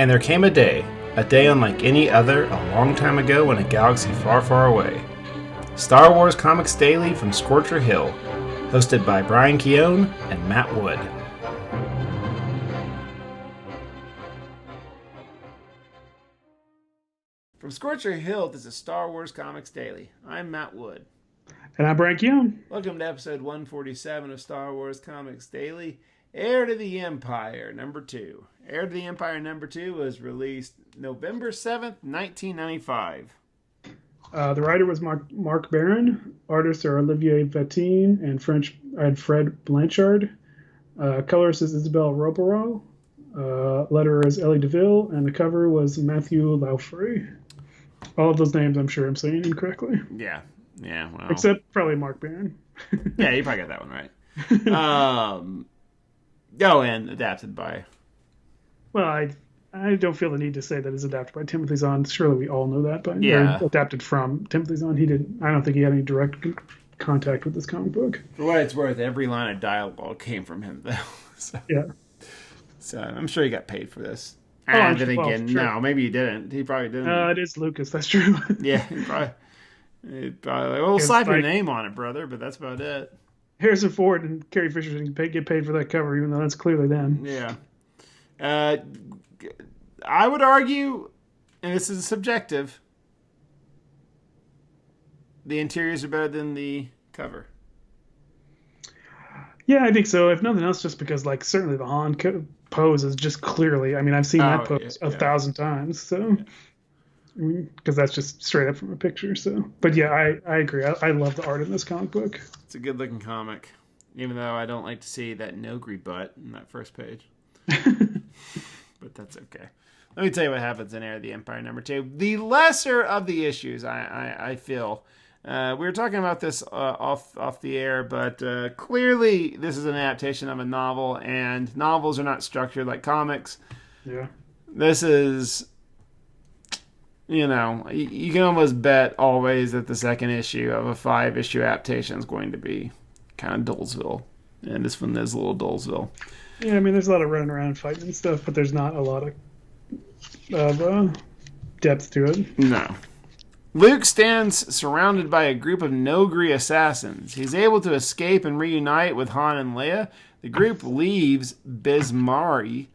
And there came a day unlike any other, a long time ago in a galaxy far, far away. Star Wars Comics Daily from Scorcher Hill, hosted by Brian Keown and Matt Wood. From Scorcher Hill, this is Star Wars Comics Daily. I'm Matt Wood. And I'm Brian Keown. Welcome to episode 147 of Star Wars Comics Daily, Heir to the Empire, number 2. Heir to the Empire, number 2 was released November 7th, 1995. The writer was Mark Barron. Artists are Olivier Vatine and Fred Blanchard. Colorist is Isabelle Ropereau. Letterer is Ellie DeVille. And the cover was Matthew Laufrey. All of those names I'm sure I'm saying incorrectly. Yeah, well. Except probably Mark Barron. Yeah, you probably got that one right. And adapted by... Well, I don't feel the need to say that it's adapted by Timothy Zahn. Surely we all know that. But yeah. Adapted from Timothy Zahn. I don't think he had any direct contact with this comic book. For what it's worth, every line of dialogue came from him, though. So I'm sure he got paid for this. And then again, sure. No, maybe he didn't. He probably didn't. It is Lucas. That's true. Yeah, he probably like, well, we'll slap your name on it, brother, but that's about it. Harrison Ford and Carrie Fisher didn't get paid for that cover, even though that's clearly them. Yeah. I would argue, and this is subjective, the interiors are better than the cover. Yeah, I think so. If nothing else, just because, certainly the Han pose is just clearly. I mean, I've seen that pose 1,000 times, so because that's just straight up from a picture. So, but yeah, I agree. I love the art in this comic book. It's a good looking comic, even though I don't like to see that Nogri butt in that first page. But that's okay. Let me tell you what happens in Heir of the Empire number 2. The lesser of the issues, I feel. We were talking about this off the air, but clearly this is an adaptation of a novel, and novels are not structured like comics. Yeah. This is, you can almost bet always that the second issue of a 5-issue adaptation is going to be kind of Dullsville. And this one is a little Dullsville. Yeah, I mean, there's a lot of running around fighting and stuff, but there's not a lot of depth to it. No. Luke stands surrounded by a group of Nogri assassins. He's able to escape and reunite with Han and Leia. The group leaves Bimmisaari,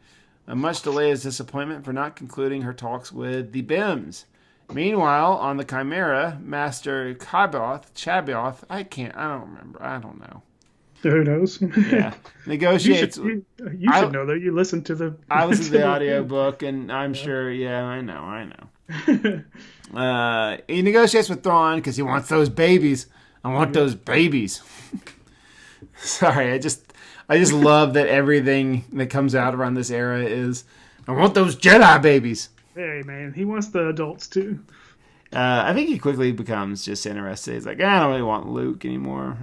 much to Leia's disappointment for not concluding her talks with the Bims. Meanwhile, on the Chimera, Master Chaboth, I don't know. Who knows? Yeah. Negotiates. You should know that. You listen to the... I listened to the audiobook, and I'm sure, I know. He negotiates with Thrawn because he wants those babies. I want those babies. Sorry, I just love that everything that comes out around this era is, I want those Jedi babies. Hey, man, he wants the adults, too. I think he quickly becomes just interested. He's like, I don't really want Luke anymore.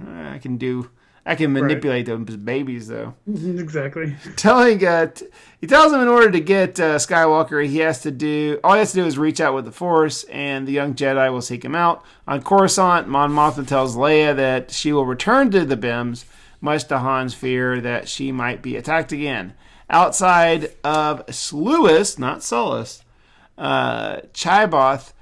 I can manipulate them as babies, though. Exactly. He tells him in order to get Skywalker, all he has to do is reach out with the Force, and the young Jedi will seek him out. On Coruscant, Mon Mothma tells Leia that she will return to the Bims, much to Han's fear that she might be attacked again. Outside of Sluis, not Sullust, Chaboth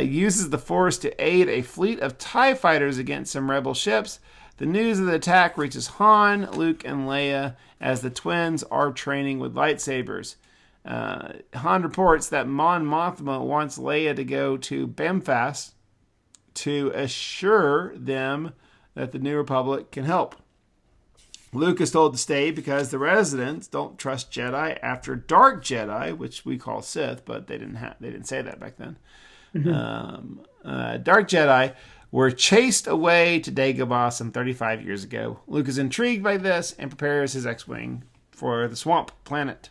uses the Force to aid a fleet of TIE fighters against some rebel ships. The news of the attack reaches Han, Luke, and Leia as the twins are training with lightsabers. Han reports that Mon Mothma wants Leia to go to Bimfast to assure them that the New Republic can help. Luke is told to stay because the residents don't trust Jedi after Dark Jedi, which we call Sith, but they didn't say that back then. Mm-hmm. Dark Jedi were chased away to Dagobah some 35 years ago. Luke is intrigued by this and prepares his X-Wing for the swamp planet.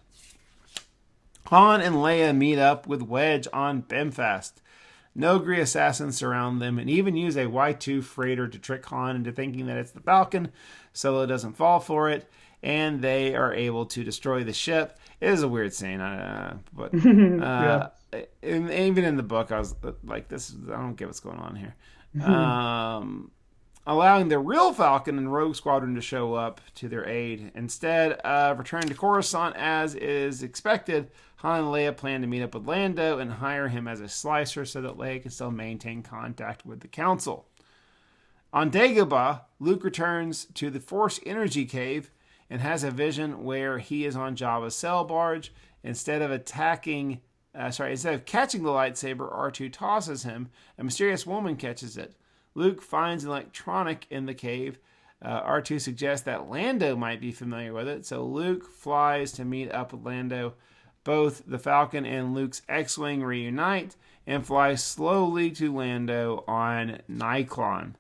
Han and Leia meet up with Wedge on Bimfast. Nogri assassins surround them and even use a Y2 freighter to trick Han into thinking that it's the Falcon. Solo doesn't fall for it, and they are able to destroy the ship. It is a weird scene, but yeah. Even in the book, I was like, I don't get what's going on here. allowing the real Falcon and Rogue Squadron to show up to their aid. Instead of returning to Coruscant as is expected, Han and Leia plan to meet up with Lando and hire him as a slicer so that Leia can still maintain contact with the Council. On Dagobah, Luke returns to the Force Energy Cave and has a vision where he is on Jabba's sail barge. Instead of catching the lightsaber, R2 tosses him. A mysterious woman catches it. Luke finds an electronic in the cave. R2 suggests that Lando might be familiar with it, so Luke flies to meet up with Lando. Both the Falcon and Luke's X-Wing reunite and fly slowly to Lando on Nyklon,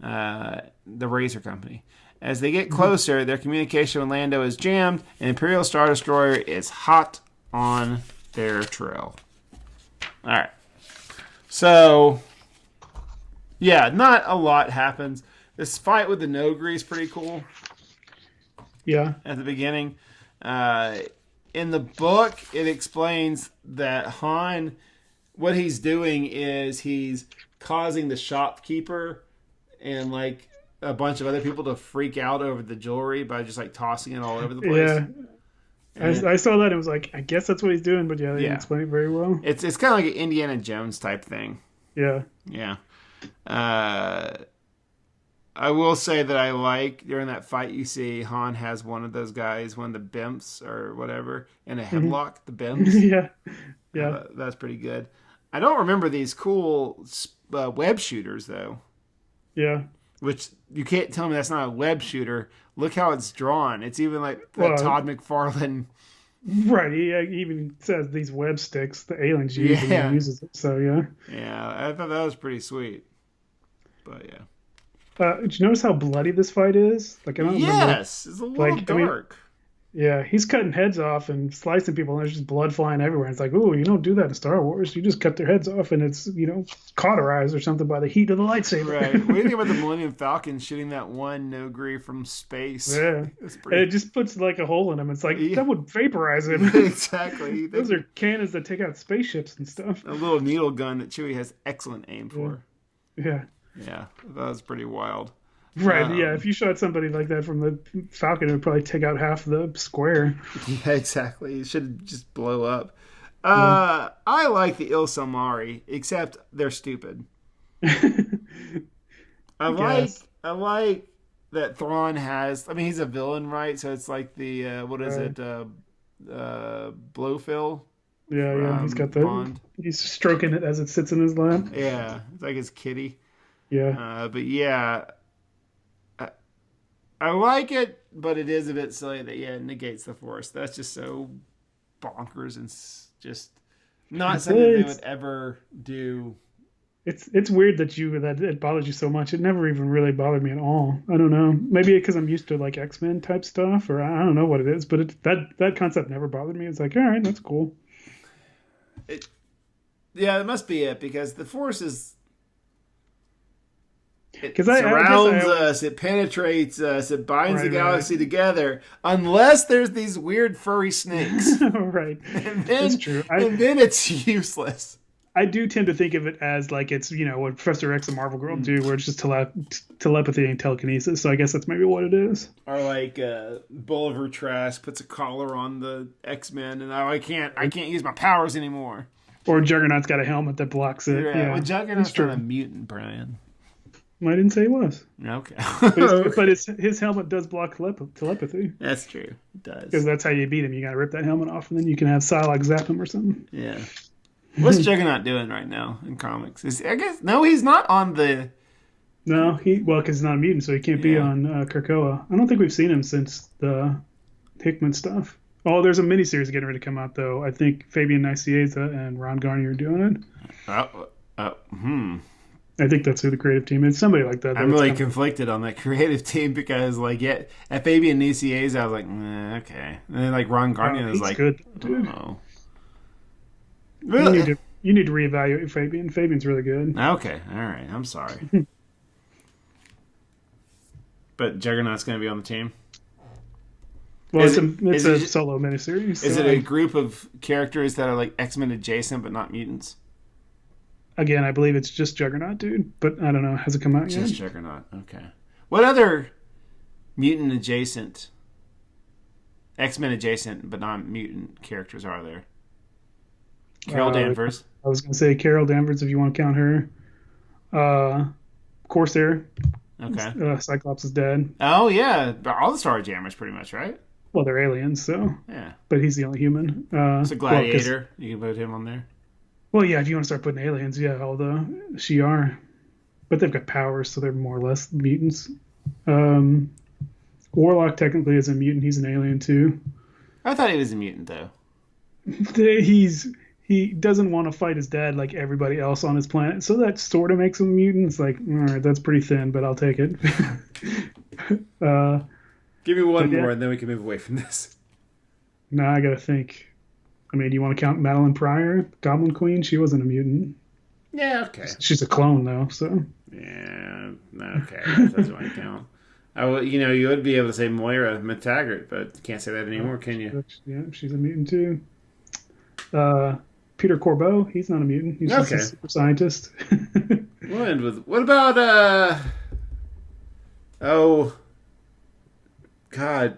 the Razor Company. As they get closer, their communication with Lando is jammed, and Imperial Star Destroyer is hot on their trail. All right. So, yeah, not a lot happens. This fight with the Nogri is pretty cool. Yeah. At the beginning. In the book, it explains that Han, what he's doing is he's causing the shopkeeper and like a bunch of other people to freak out over the jewelry by just like tossing it all over the place. Yeah. I saw that and was like, I guess that's what he's doing, but yeah, they didn't explain it very well. It's kind of like an Indiana Jones type thing. Yeah. Yeah. I will say that I like during that fight you see Han has one of those guys, one of the Bimps or whatever, in a headlock, the Bimps. Yeah. That's pretty good. I don't remember these cool web shooters though. Yeah. Which you can't tell me that's not a web shooter. Look how it's drawn. It's even like Todd McFarlane. Right. He even says these web sticks the aliens use and he uses it. So yeah. Yeah, I thought that was pretty sweet. But yeah. Did you notice how bloody this fight is? Like I don't remember. It's a little dark. Yeah, he's cutting heads off and slicing people, and there's just blood flying everywhere. It's like, ooh, you don't do that in Star Wars. You just cut their heads off, and it's, cauterized or something by the heat of the lightsaber. Right. What do you think about the Millennium Falcon shooting that one Nogri from space? Yeah. And it just puts like a hole in him. It's like, that would vaporize him. Exactly. Those are cannons that take out spaceships and stuff. A little needle gun that Chewie has excellent aim for. Yeah. Yeah, that was pretty wild. Right, yeah. If you shot somebody like that from the Falcon, it would probably take out half the square. Yeah, exactly. It should just blow up. I like the Ilsamari, except they're stupid. I like that Thrawn has. I mean, he's a villain, right? So it's like the what is it? Blowfill. Yeah. He's got the Bond. He's stroking it as it sits in his lap. Yeah, it's like his kitty. Yeah. But yeah. I like it, but it is a bit silly that it negates the Force. That's just so bonkers and just not something they would ever do. It's weird that it bothers you so much. It never even really bothered me at all. I don't know. Maybe because I'm used to like X-Men type stuff, or I don't know what it is. But that concept never bothered me. It's like, all right, that's cool. It must be it because the Force is. It surrounds us, it penetrates us, it binds the galaxy together, unless there's these weird furry snakes. Right. That's true. And then it's useless. I do tend to think of it as like it's, what Professor X and Marvel Girl do, where it's just telepathy and telekinesis. So I guess that's maybe what it is. Or like Bolivar Trask puts a collar on the X-Men, and I can't use my powers anymore. Or Juggernaut's got a helmet that blocks it. Yeah. Well, Juggernaut's not a mutant, Brian. I didn't say it was. Okay. but his helmet does block telepathy. That's true. It does. Because that's how you beat him. You got to rip that helmet off, and then you can have Psylocke zap him or something. Yeah. What's Juggernaut doing right now in comics? He's not on the... No, because he's not a mutant, so he can't be on Krakoa. I don't think we've seen him since the Hickman stuff. Oh, there's a miniseries getting ready to come out, though. I think Fabian Nicieza and Ron Garnier are doing it. I think that's who the creative team is. Somebody like that. I'm really conflicted on that creative team because, at Fabian Nicieza, I was like, okay. And then, Ron Garnier was like, good, dude. Oh. Really? You need to reevaluate Fabian. Fabian's really good. Okay, all right. I'm sorry. But Juggernaut's going to be on the team? Well, it's a solo miniseries. Is it a group of characters that are X-Men adjacent but not mutants? Again, I believe it's just Juggernaut, dude. But I don't know. Has it come out yet? Just Juggernaut. Okay. What other mutant adjacent, X-Men adjacent, but not mutant characters are there? Carol Danvers. I was going to say Carol Danvers if you want to count her. Corsair. Okay. Cyclops is dead. Oh yeah, all the Starjammers pretty much, right? Well, they're aliens, so. Yeah. But he's the only human. It's a Gladiator. You can put him on there. Well, yeah, if you want to start putting aliens, yeah, all the Shi'ar. But they've got powers, so they're more or less mutants. Warlock technically is a mutant. He's an alien, too. I thought he was a mutant, though. He doesn't want to fight his dad like everybody else on his planet, so that sort of makes him a mutant. It's like, all right, that's pretty thin, but I'll take it. Give me one more, and then we can move away from this. Nah, I gotta think. I mean, do you want to count Madeline Pryor, Goblin Queen? She wasn't a mutant. Yeah, okay. She's a clone, though, so. Yeah, okay. That doesn't want to count. You would be able to say Moira McTaggart, but you can't say that anymore, can you? Yeah, she's a mutant, too. Peter Corbeau, he's not a mutant. He's just a super scientist. What about oh God,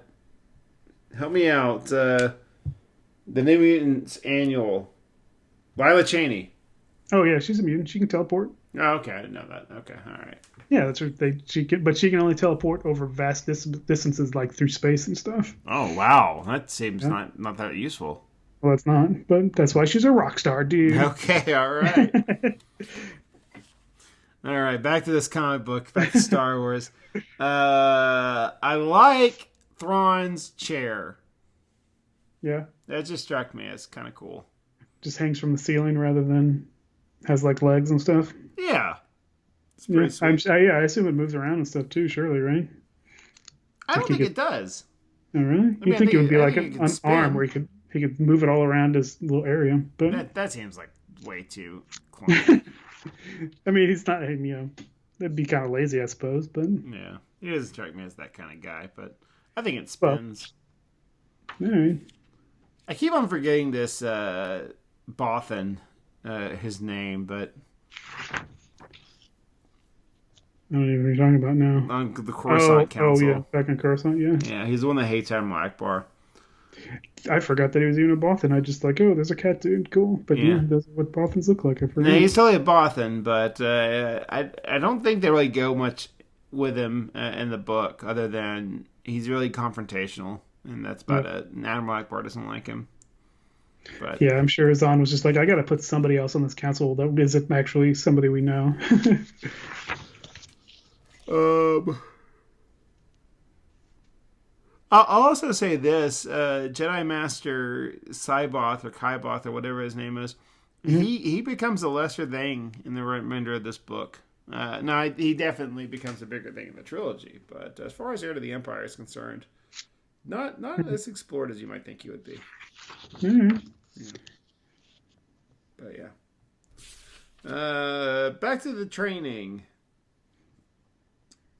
help me out. The New Mutants Annual, Lila Cheney. Oh yeah, she's a mutant. She can teleport. Oh, okay, I didn't know that. Okay, all right. Yeah, that's right. She can only teleport over vast distances, like through space and stuff. Oh wow, that seems not that useful. Well, it's not, but that's why she's a rock star, dude. Okay, all right. All right, back to this comic book, back to Star Wars. I like Thrawn's chair. Yeah. That just struck me as kind of cool. Just hangs from the ceiling rather than has like legs and stuff. Yeah. It's pretty sweet. I assume it moves around and stuff too, surely, right? I don't think it does. Oh, really? You'd think it would be like an arm where he could move it all around his little area. But that seems like way too clunky. I mean, he's not, that'd be kind of lazy, I suppose. But yeah, he doesn't strike me as that kind of guy. But I think it spins. All right. I keep on forgetting this Bothan, his name, but I don't even know what you're talking about now. On the Coruscant Council. Oh, yeah, back in Coruscant, yeah. Yeah, he's the one that hates Admiral Akbar. I forgot that he was even a Bothan. I just like, oh, there's a cat dude, cool. But yeah, that's what Bothans look like. I forgot. No, he's totally a Bothan, but I don't think they really go much with him in the book, other than he's really confrontational, and that's about it. And Admiral Akbar doesn't like him. But yeah, I'm sure Zahn was just like, I got to put somebody else on this council that isn't actually somebody we know. I'll also say this: Jedi Master Cyboth or Kaiboth or whatever his name is, he becomes a lesser thing in the remainder of this book. Now he definitely becomes a bigger thing in the trilogy, but as far as Heir to the Empire is concerned, not as explored as you might think he would be. Mm-hmm. Yeah. But yeah. Back to the training.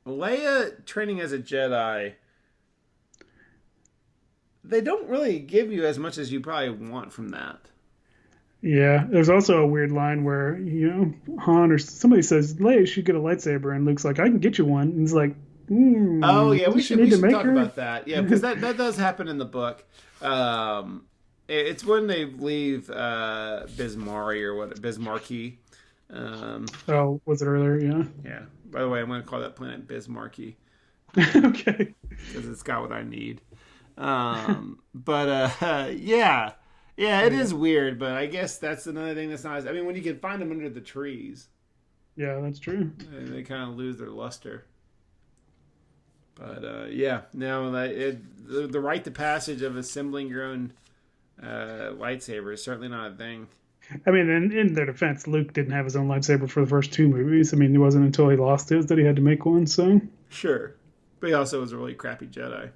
Leia training as a Jedi. They don't really give you as much as you probably want from that. Yeah, there's also a weird line where, Han or somebody says, Leia should get a lightsaber, and Luke's like, I can get you one. And he's like, oh, yeah, we should talk about that. Yeah, because that does happen in the book. It's when they leave Bimmisaari or what, Bismarcky. Was it earlier? Yeah. Yeah. By the way, I'm going to call that planet Bismarcky. Okay. Because it's got what I need. Yeah, it is weird, but I guess that's another thing that's nice. I mean, when you can find them under the trees. Yeah, that's true. They kind of lose their luster. But, the rite of passage of assembling your own lightsaber is certainly not a thing. I mean, in their defense, Luke didn't have his own lightsaber for the first two movies. I mean, it wasn't until he lost his that he had to make one, so. Sure. But he also was a really crappy Jedi.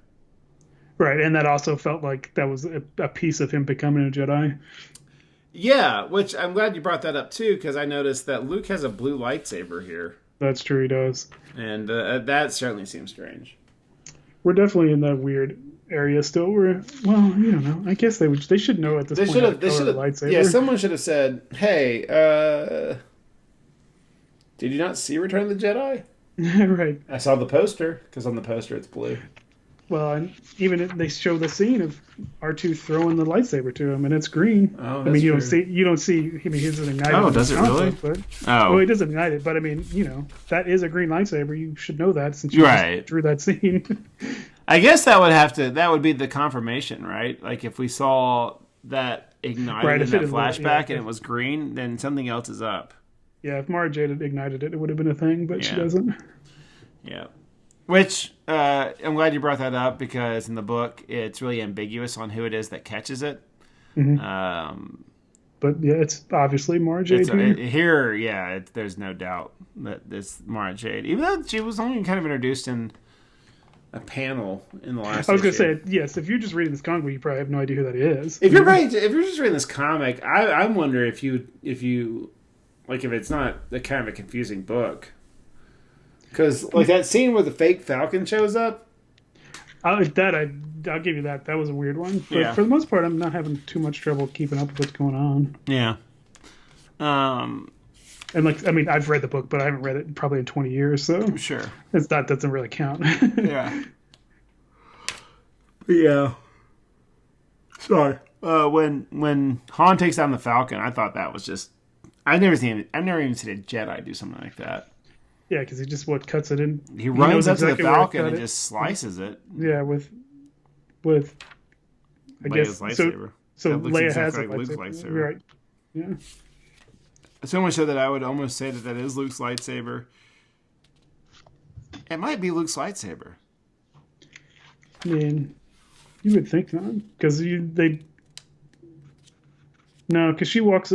Right, and that also felt like that was a piece of him becoming a Jedi. Yeah, which I'm glad you brought that up, too, because I noticed that Luke has a blue lightsaber here. That's true, he does. And that certainly seems strange. We're definitely in that weird area still where, I guess they should know at this point how to color a lightsaber. Yeah, someone should have said, hey, Did you not see Return of the Jedi? Right. I saw the poster, because on the poster it's blue. Well, and even they show the scene of R2 throwing the lightsaber to him, and it's green. Oh, I that's mean, you true. don't see. I mean, he doesn't ignite it. Oh, does it really? But, Oh. well, he doesn't ignite it, but I mean, that is a green lightsaber. You should know that since you just drew that scene. I guess that would be the confirmation, right? Like if we saw that ignited in that flashback and it was green, then something else is up. Yeah, if Mara Jade had ignited it, it would have been a thing, but she doesn't. Yeah. Which, I'm glad you brought that up, because in the book, it's really ambiguous on who it is that catches it. Mm-hmm. But yeah, it's obviously Mara Jade here. There's no doubt that it's Mara Jade. Even though she was only kind of introduced in a panel in the last I was going to say, yes, if you're just reading this comic book, you probably have no idea who that is. If you're just reading this comic, I wonder if you like, if it's not a kind of a confusing book. Because, like, that scene where the fake Falcon shows up. I'll give you that. That was a weird one. But for the most part, I'm not having too much trouble keeping up with what's going on. Yeah. And, like, I mean, I've read the book, but I haven't read it probably in 20 years, so. Sure. That doesn't really count. Yeah. Yeah. Sorry. When Han takes down the Falcon, I thought that was just... I've never even seen a Jedi do something like that. Yeah, because he just cuts it in. He runs up to the Falcon and just slices it. Yeah, with I guess lightsaber. So Leia has a Luke's lightsaber. Right. Yeah. So much so that I would almost say that is Luke's lightsaber. It might be Luke's lightsaber. I mean, you would think not, because No, because she walks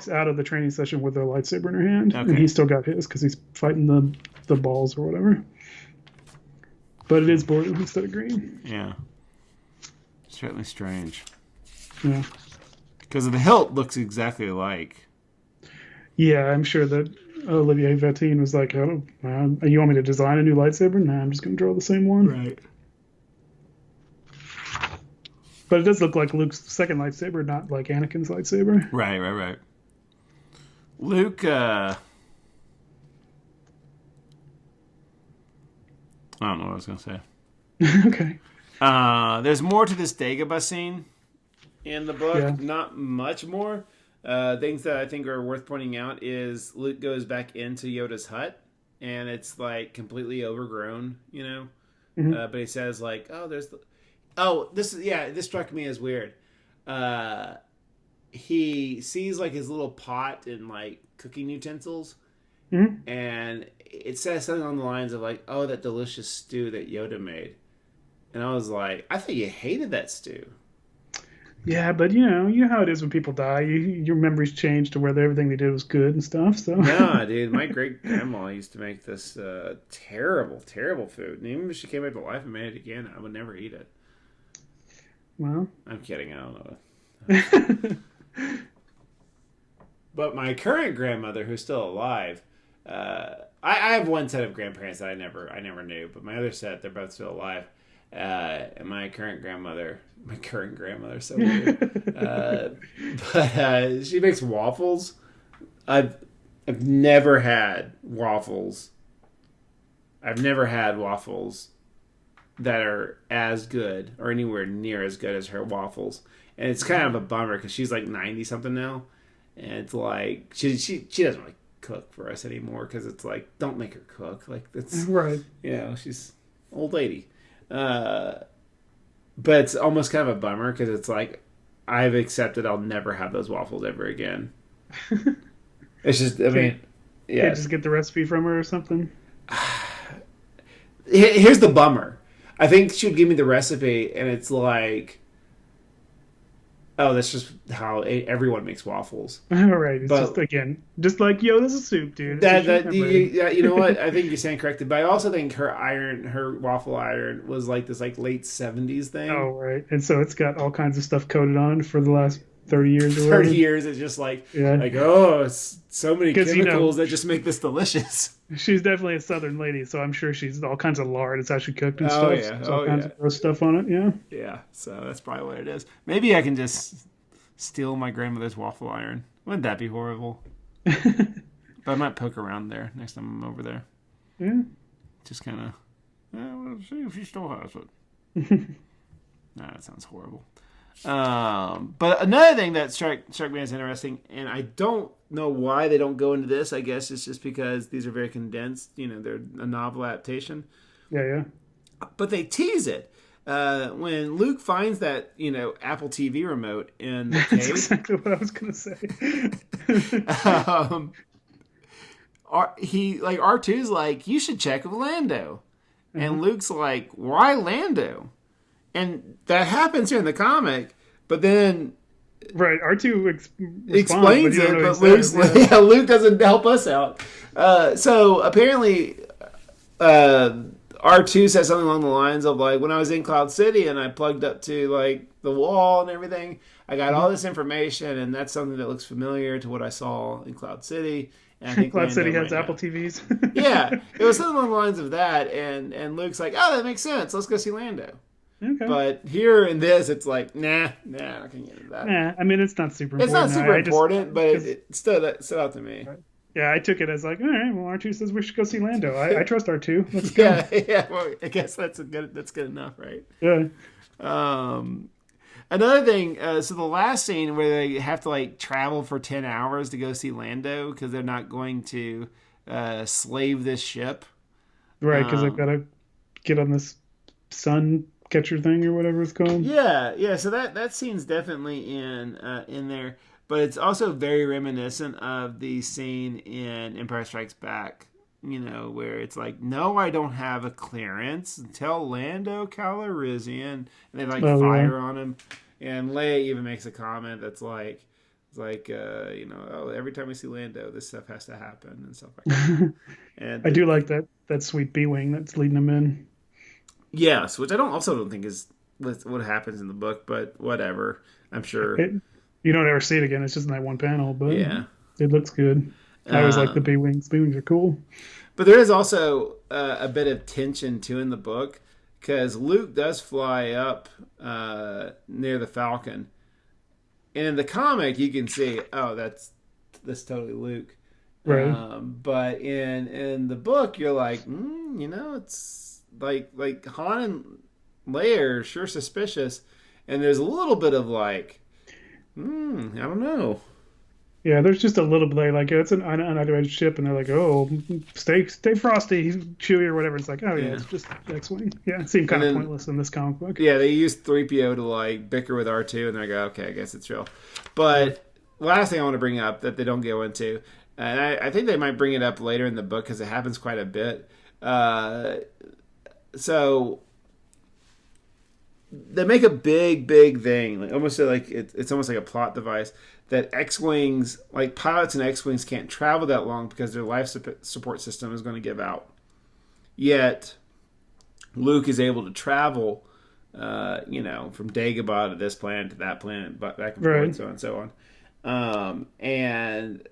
out of the training session with a lightsaber in her hand, and he's still got his because he's fighting the balls or whatever. But it is blue instead of green. Yeah, certainly strange. Yeah, because the hilt looks exactly alike. Yeah, I'm sure that Olivier Vatine was like, "Oh, you want me to design a new lightsaber? Nah, I'm just going to draw the same one." Right. But it does look like Luke's second lightsaber, not like Anakin's lightsaber. Right. Luke, I don't know what I was going to say. Okay. There's more to this Dagobah scene in the book. Yeah. Not much more. Things that I think are worth pointing out is Luke goes back into Yoda's hut, and it's like completely overgrown, you know? Mm-hmm. But he says like, this struck me as weird. He sees like his little pot and like cooking utensils, and it says something on the lines of like, "Oh, that delicious stew that Yoda made," and I was like, "I thought you hated that stew." Yeah, but you know how it is when people die. Your memories change to where everything they did was good and stuff. So no, dude, my great grandma used to make this terrible, terrible food, and even if she came back to life and made it again, I would never eat it. Well, I'm kidding. I don't know. But my current grandmother, who's still alive, I have one set of grandparents that I never knew, but my other set, they're both still alive. And my current grandmother, so weird. But she makes waffles. I've never had waffles. I've never had waffles that are as good or anywhere near as good as her waffles, and it's kind of a bummer because she's like 90 something now, and it's like she doesn't really cook for us anymore because it's like, don't make her cook, like that's right. You know, she's old lady, but it's almost kind of a bummer because it's like I've accepted I'll never have those waffles ever again. It's just can't just get the recipe from her or something. Here's the bummer. I think she would give me the recipe, and it's like, oh, that's just how everyone makes waffles. All right. It's just like, this is soup, dude. You know what? I think you stand corrected. But I also think her waffle iron was like this like late 70s thing. Oh, right. And so it's got all kinds of stuff coated on for the last 30 years or 30 years, it's just like, it's so many chemicals that just make this delicious. She's definitely a Southern lady, so I'm sure she's all kinds of lard. It's actually cooked and stuff. Yeah. So all kinds of gross stuff on it, yeah. Yeah, so that's probably what it is. Maybe I can just steal my grandmother's waffle iron. Wouldn't that be horrible? But I might poke around there next time I'm over there. Yeah. Just kind of, we'll see if she still has it. Nah, that sounds horrible. But another thing that struck me as interesting, and I don't know why they don't go into this. I guess it's just because these are very condensed. They're a novel adaptation. Yeah. But they tease it. When Luke finds that, Apple TV remote in the cave. That's exactly what I was going to say. R2's like, you should check with Lando. And Luke's like, why Lando? And that happens here in the comic, but then... Right, R2 explains it, but Luke doesn't help us out. So apparently... R2 says something along the lines of, like, when I was in Cloud City and I plugged up to, like, the wall and everything, I got all this information, and that's something that looks familiar to what I saw in Cloud City. And I think Cloud City has Apple TVs. Yeah, it was something along the lines of that, and Luke's like, oh, that makes sense. Let's go see Lando. Okay. But here in this, it's like, nah, I can't get into that. Nah, I mean, it's not super important. It's not super important, but it stood out to me. Right. Yeah, I took it as like, all right, well, R2 says we should go see Lando. I trust R2. Let's go. Yeah. Well, I guess that's good enough, right? Yeah. Another thing, so the last scene where they have to like travel for 10 hours to go see Lando because they're not going to slave this ship. Right, because they've got to get on this sun catcher thing or whatever it's called. Yeah. So that scene's definitely in there. But it's also very reminiscent of the scene in Empire Strikes Back, where it's like, no, I don't have a clearance. Tell Lando Calrissian. And they fire on him. And Leia even makes a comment that's like, every time we see Lando, this stuff has to happen and stuff like that. And I do like that sweet B-Wing that's leading them in. Yes, which I don't think is what happens in the book, but whatever. I'm sure. You don't ever see it again. It's just in that one panel, but yeah, it looks good. I always like the B-Wings. B-Wings are cool. But there is also a bit of tension, too, in the book, because Luke does fly up near the Falcon. And in the comic, you can see, oh, that's totally Luke. Right. But in the book, you're like, it's like Han and Leia are sure suspicious. And there's a little bit of like, I don't know. Yeah, there's just a little bit like it's an unidentified ship, and they're like, "Oh, stay frosty, chewy or whatever." It's like, oh yeah, it's just X-wing. Yeah, it seemed kind of pointless in this comic book. Yeah, they used 3PO to like bicker with R2, and they go, "Okay, I guess it's real." But last thing I want to bring up that they don't go into, and I think they might bring it up later in the book because it happens quite a bit. So they make a big thing, like almost like it's almost like a plot device that X-wings, like pilots and X-wings, can't travel that long because their life support system is going to give out. Yet Luke is able to travel, from Dagobah to this planet to that planet, back and forth, and so on and so on. And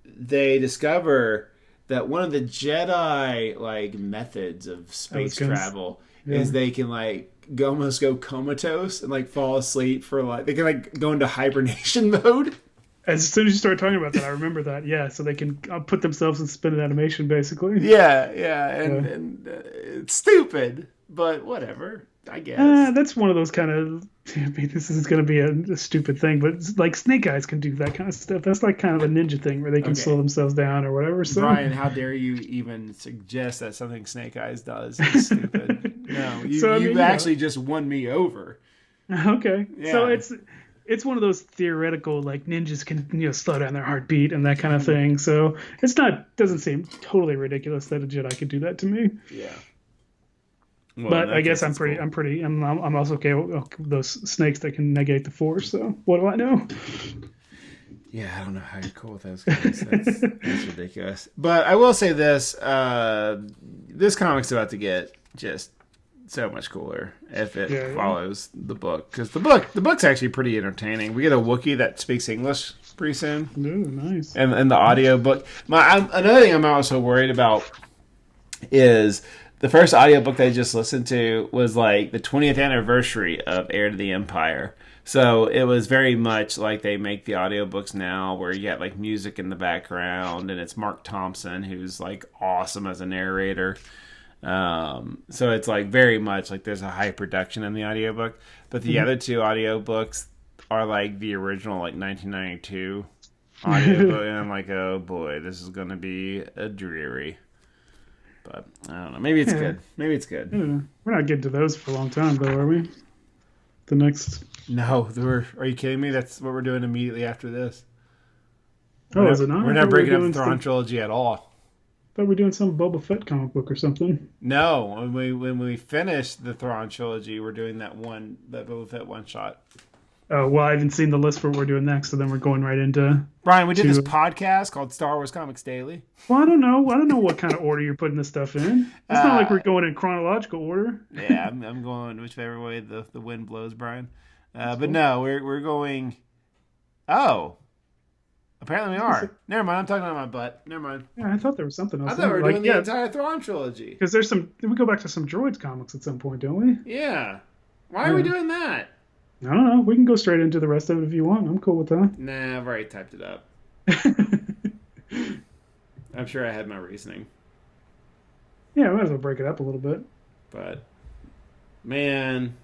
they discover that one of the Jedi like methods of space travel is they can like almost go comatose and like fall asleep for like they can like go into hibernation mode. As soon as you start talking about that, I remember that. Yeah, so they can put themselves in spin animation, basically. Yeah, and it's stupid, but whatever. I guess that's one of those kind of. I mean, this is going to be a stupid thing, but it's like Snake Eyes can do that kind of stuff. That's like kind of a ninja thing where they can slow themselves down or whatever. So. Brian, how dare you even suggest that something Snake Eyes does is stupid? No, you actually just won me over. Okay, yeah. So it's one of those theoretical like ninjas can slow down their heartbeat and that kind of thing. So it's doesn't seem totally ridiculous that a Jedi could do that to me. Yeah. Well, but I guess I'm also okay with those snakes that can negate the Force. So what do I know? Yeah, I don't know how you're cool with those guys. That's ridiculous. But I will say this: this comic's about to get just so much cooler if it follows the book, because the book's actually pretty entertaining. We get a Wookiee that speaks English pretty soon. Ooh, nice. And the audio book. Another thing I'm also worried about is. The first audiobook that I just listened to was like the 20th anniversary of Heir to the Empire. So it was very much like they make the audiobooks now, where you get like music in the background, and it's Mark Thompson, who's like awesome as a narrator. So it's like very much like there's a high production in the audiobook, but the other two audiobooks are like the original like 1992 audiobook, and I'm like, oh boy, this is going to be a dreary. But I don't know. Maybe it's good. Maybe it's good. We're not getting to those for a long time, though, are we? The next. No, are you kidding me? That's what we're doing immediately after this. Is it not? We're not breaking up the Thrawn trilogy at all. I thought we were doing some Boba Fett comic book or something. No, when we finish the Thrawn trilogy, we're doing that Boba Fett one shot. Oh, well, I haven't seen the list for what we're doing next, so then we're going right into... Brian, we did this podcast called Star Wars Comics Daily. Well, I don't know. I don't know what kind of order you're putting this stuff in. It's not like we're going in chronological order. Yeah, I'm going whichever way the wind blows, Brian. But no, we're going... Oh. Apparently we are. Never mind, I'm talking about my butt. Never mind. Yeah, I thought there was something else. I thought we were doing the entire Thrawn trilogy. Because there's some... We go back to some Droids comics at some point, don't we? Yeah. Why are we doing that? I don't know. We can go straight into the rest of it if you want. I'm cool with that. Nah, I've already typed it up. I'm sure I had my reasoning. Yeah, we might as well break it up a little bit. But, man...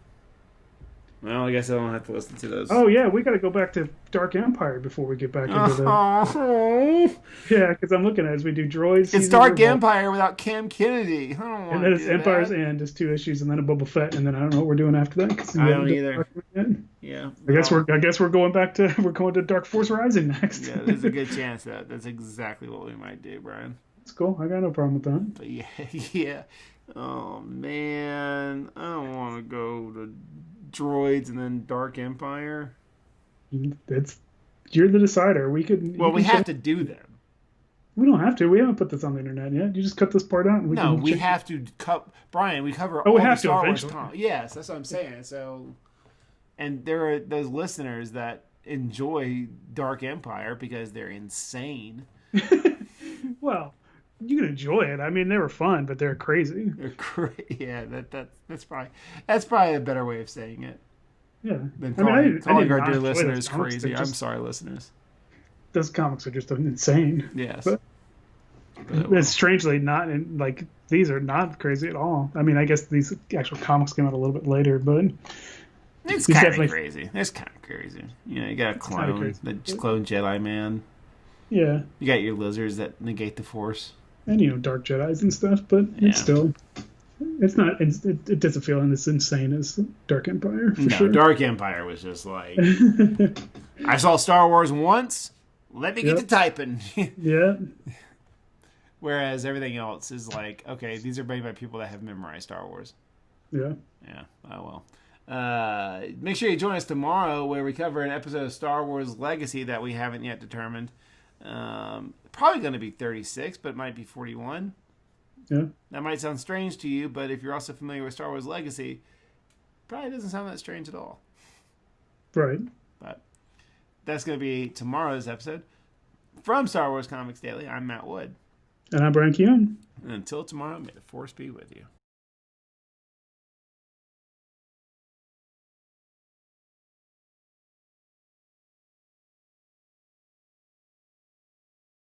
Well, I guess I don't have to listen to those. Oh, yeah, we got to go back to Dark Empire before we get back into the... Yeah, because I'm looking at it as we do Droids. It's Dark Empire without Cam Kennedy. And then it's Empire's End is 2 issues, and then a Boba Fett, and then I don't know what we're doing after that. I don't either. Yeah. I guess we're going back to Dark Force Rising next. Yeah, there's a good chance that's exactly what we might do, Brian. That's cool. I got no problem with that. But yeah. Oh, man. I don't want to go to Droids and then Dark Empire. You're the decider. We could. Well, we have to do them. We don't have to. We haven't put this on the internet yet. You just cut this part out. And we have to cut. Brian, we cover all the Star Wars. Yes, that's what I'm saying. So, and there are those listeners that enjoy Dark Empire because they're insane. Well, you can enjoy it. I mean, they were fun, but they're crazy. They're crazy. Yeah, that's probably a better way of saying it. Yeah, than calling our dear listeners crazy. I'm sorry, listeners. Those comics are just insane. Yes, but it's strangely not like these are not crazy at all. I mean, I guess these actual comics came out a little bit later, but it's kind of crazy. It's kind of crazy. You know, you got a clone, the clone Jedi man. Yeah, you got your lizards that negate the Force. And Dark Jedis and stuff, but it's still, it's not. It doesn't feel as insane as Dark Empire. For sure. Dark Empire was just like, I saw Star Wars once. Let me get to typing. Yeah. Whereas everything else is like, okay, these are made by people that have memorized Star Wars. Yeah. Yeah. Oh well. Make sure you join us tomorrow where we cover an episode of Star Wars Legacy that we haven't yet determined. Probably going to be 36, but it might be 41. Yeah. That might sound strange to you, but if you're also familiar with Star Wars Legacy, probably doesn't sound that strange at all. Right. But that's going to be tomorrow's episode. From Star Wars Comics Daily, I'm Matt Wood. And I'm Brian Keown. And until tomorrow, may the Force be with you.